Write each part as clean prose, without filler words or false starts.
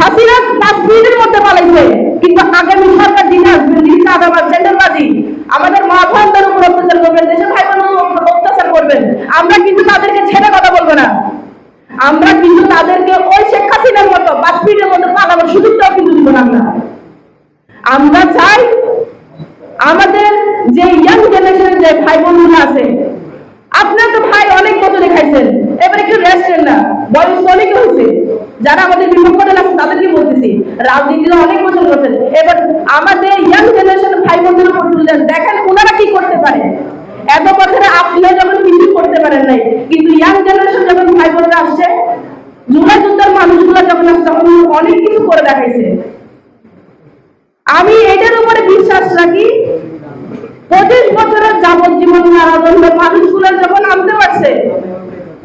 হাসিনা 5 মিনিটের মধ্যে পালাইছে, কিন্তু আগামী সরকার যিনি আসবেন, যিনি চাঁদাবাজ সেন্টারবাজি আমাদের মা বোনদের উপর অত্যাচার করবেন, দেশের ভাই বোনদের উপর অত্যাচার করবেন, আমরা কিন্তু তাদেরকে ছেড়ে কথা বলবো না। আমরা কিন্তু তাদেরকে ওই শেখ হাসিনার মতো 5 মিনিটের মধ্যে পালানোর সুযোগটাও কিন্তু দিব না। আমরা চাই আমাদের যে ইয়াং জেনারেশনের যে ভাই বোনরা আছে, আপনার তো ভাই অনেক বছর দেখাইছেন, এবার একটু রেস্ট নেন না, বয়স তো অনেক হয়েছে। যারা আমাদের বিপক্ষে আছে তাদেরকে বলতেছি, রাজনীতিতে অনেক বছর করছেন, এবার আমাদের ইয়াং জেনারেশনের ভাই বোনদের উপর তুললেন, দেখেন ওনারা কি করতে পারে। এত বছরে আপনিও যখন কিছু করতে পারেন নাই, কিন্তু ইয়াং জেনারেশন যখন ভাই বোনরা আসছে, জুলাই যুদ্ধের মানুষগুলো যখন আসছে তখন অনেক কিছু করে দেখাইছে। আমি এটার উপরে বিশ্বাস রাখি, 25 বছরের যাবজ্জীবন কারাদণ্ড মানুষগুলো যখন আনতে পারছে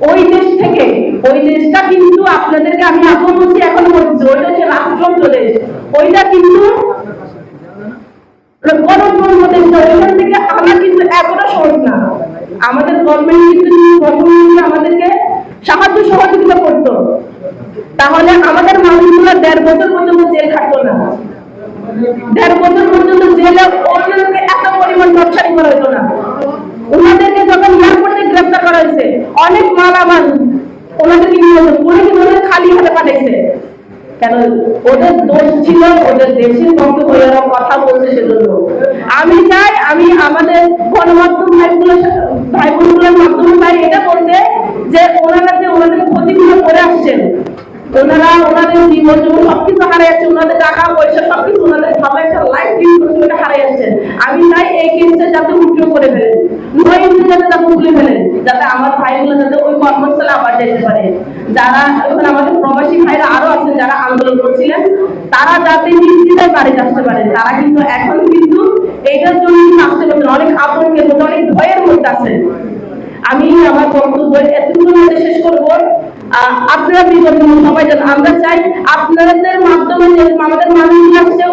ওই দেশ থেকে, ওই দেশটা কিন্তু আপনাদেরকে আমি এখন বলছি, এখন বলছি, ওইটা হচ্ছে রাষ্ট্রযন্ত্র দেশ, ওইটা কিন্তু গণতন্ত্র দেশ, ওইখান থেকে আমরা কিন্তু এতটা সহজ না। আমাদের গভর্নমেন্ট কিন্তু আমাদেরকে সাহায্য সহযোগিতা করতো, তাহলে আমাদের মানুষগুলো 1.5 বছর পর্যন্ত জেল খাটতো না। 1.5 বছর পর্যন্ত জেলে ওদেরকে এত পরিমাণ টর্চারিং করা হতো না। ওনাদেরকে যখন এয়ারপোর্টে গ্রেফতার করা হয়েছে, অনেক মালামাল ওনাদেরকে নিয়ে ওদের খালি হাতে পাঠাইছে। কেন? ওদের দোষ ছিল, ওদের দেশের পক্ষে হয়ে কথা বলছে সেজন্য। আমি চাই, আমি আমাদের গণমাধ্যম ভাই বোনগুলোর মাধ্যমে চাই এটা বলতে যে ওনারা যে ওনাদের ক্ষতিগুলো করে আসছেন, ওনারা ওনাদের জীবন জমি সবকিছু হারিয়ে যাচ্ছে, ওনাদের টাকা পয়সা সবকিছু, ওনাদের ভালো একটা লাইফ লিড হারিয়ে যাচ্ছেন। আমি চাই এই কেসটা যাতে উঠে করে ফেলেন, যাতে তুলে ফেলেন, যাতে আমার ভাইগুলো যাতে ওই কর্মস্থলে আবার যেতে পারে। যারা এখন আমাদের প্রবাসী ভাইরা আরো আছেন যারা আন্দোলন করছিলেন, তারা যাতে নিশ্চিন্তায় বাড়িতে আসতে পারেন। তারা কিন্তু এখন কিন্তু এইটার জন্য আসতে পারছেন, অনেক আতঙ্কের মধ্যে, অনেক ভয়ের মধ্যে আছেন। আমি আমার বক্তব্য এতটুকু শেষ করবো। আপনারা সবাই জানেন, আমরা চাই আপনাদের মাধ্যমে যে আমাদের মানুষ আসছে